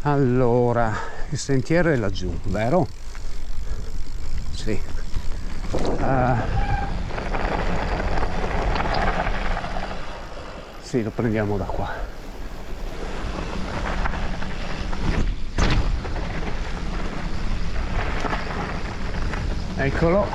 Allora, il sentiero è laggiù, vero? Sì. Sì, lo prendiamo da qua. Eccolo.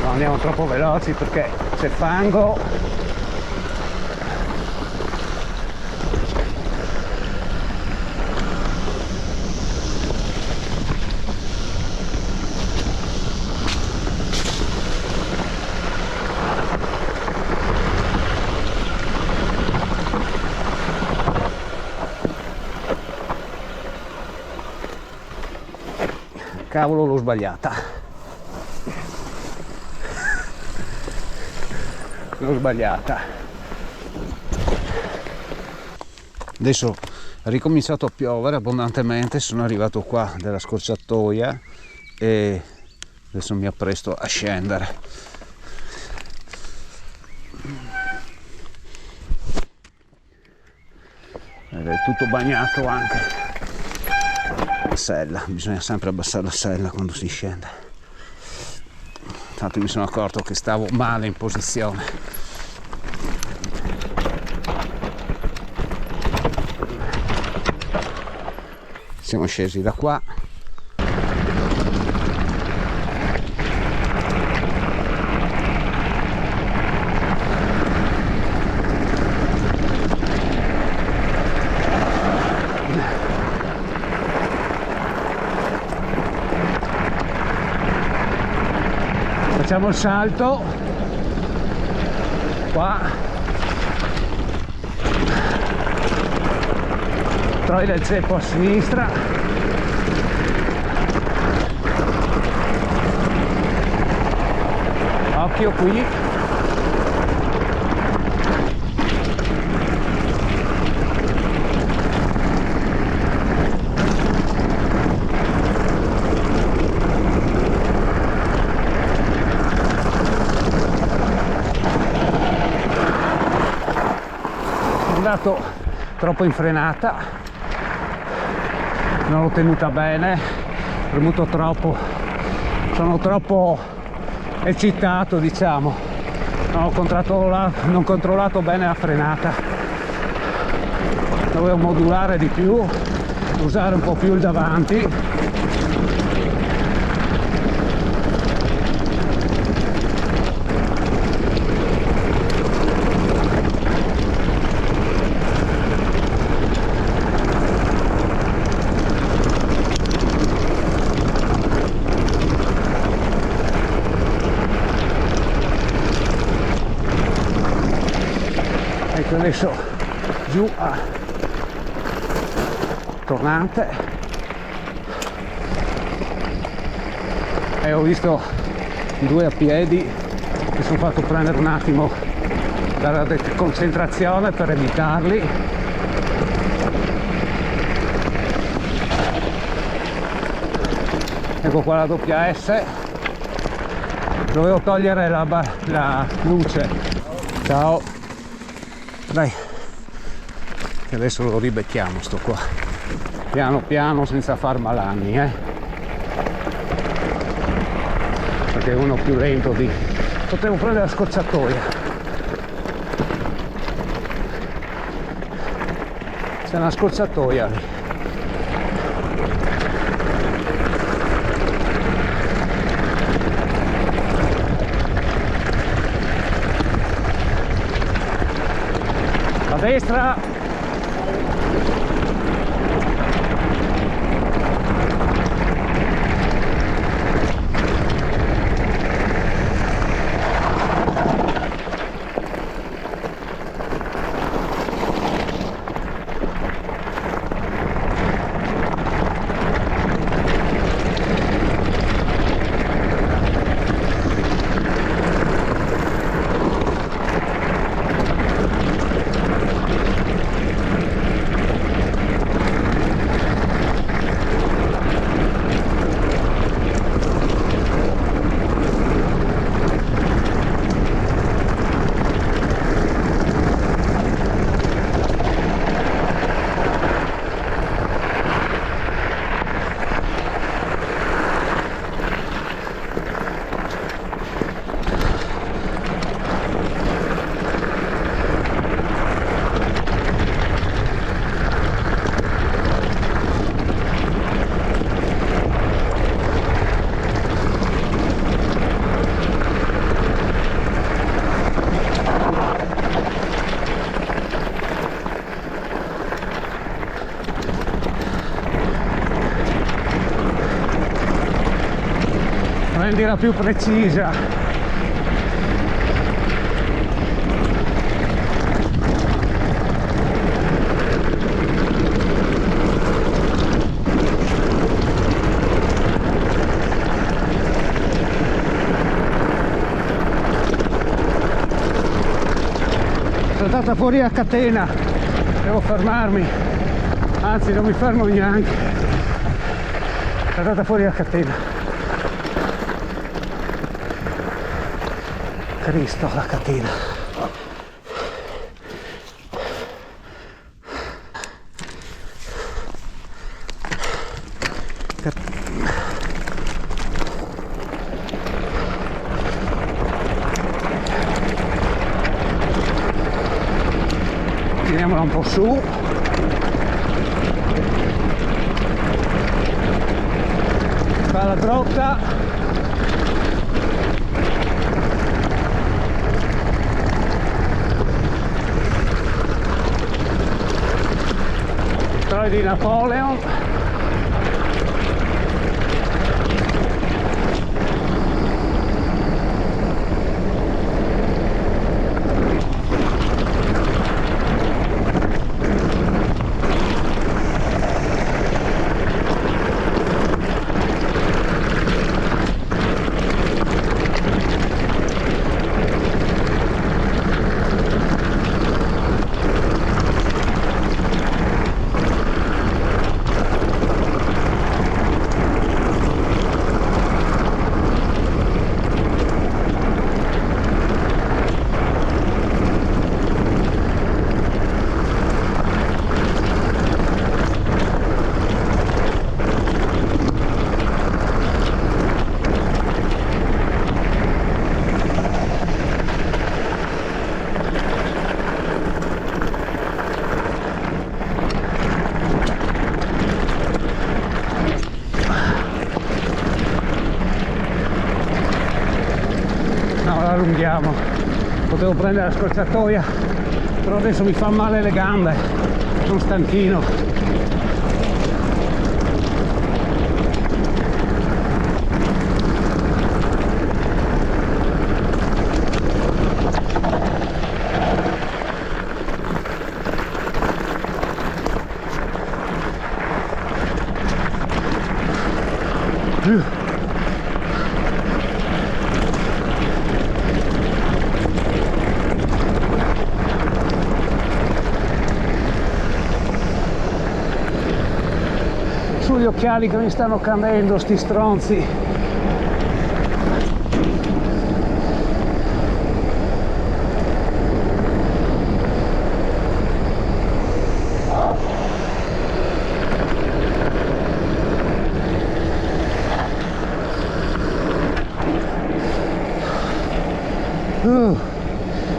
Non andiamo troppo veloci perché c'è fango. Cavolo, l'ho sbagliata. L'ho sbagliata. Adesso è ricominciato a piovere abbondantemente, sono arrivato qua della scorciatoia e adesso mi appresto a scendere. Ed è tutto bagnato anche. Sella, bisogna sempre abbassare la sella quando si scende. Tanto mi sono accorto che stavo male in posizione. Siamo scesi da qua. Facciamo il salto qua, trovi del ceppo a sinistra, occhio qui, troppo in frenata, non l'ho tenuta bene, ho premuto troppo, sono troppo eccitato, diciamo, non ho controllato bene la frenata, dovevo modulare di più, usare un po' più il davanti. Adesso giù a tornante e ho visto i due a piedi, mi sono fatto prendere un attimo dalla concentrazione per evitarli. Ecco qua la doppia S, dovevo togliere la luce. Ciao. Dai, che adesso lo ribecchiamo sto qua, piano piano, senza far malanni, perché uno più lento di... potevo prendere la scorciatoia, c'è una scorciatoia lì. A destra. prendila più precisa. Saltata fuori a catena, devo fermarmi, anzi non mi fermo neanche, saltata fuori a catena. Cristo, la catena. Tiriamola un po' su. Fa la grotta. Troy di Napoleon. Allunghiamo, potevo prendere la scorciatoia, però adesso mi fa male le gambe, sono stanchino. Gli occhiali che mi stanno cadendo, sti stronzi.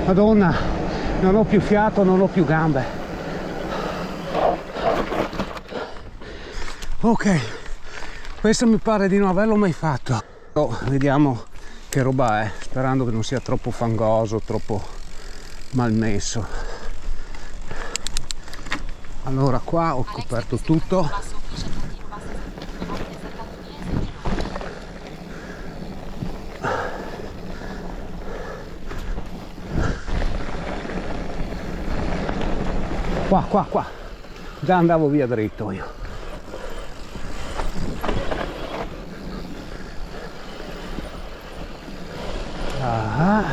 Madonna, non ho più fiato, non ho più gambe. Ok, questo mi pare di non averlo mai fatto. Vediamo che roba è, sperando che non sia troppo fangoso, troppo malmesso. Allora qua ho coperto tutto. Qua, già andavo via dritto io. Ah,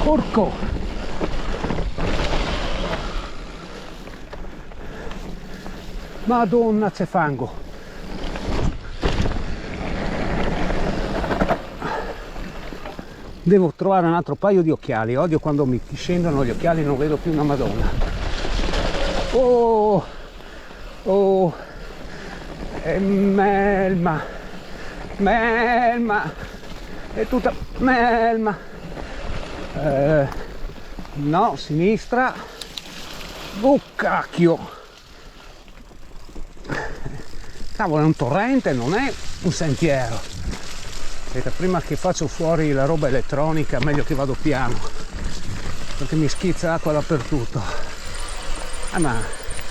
porco! Madonna, c'è fango! Devo trovare un altro paio di occhiali. Odio quando mi scendono gli occhiali e non vedo più una Madonna. Oh! Oh! È melma! Melma! È tutta melma. No, sinistra. Oh cacchio, cavolo, è un torrente, non è un sentiero. Aspetta, prima che faccio fuori la roba elettronica meglio che vado piano, perché mi schizza acqua dappertutto. Ma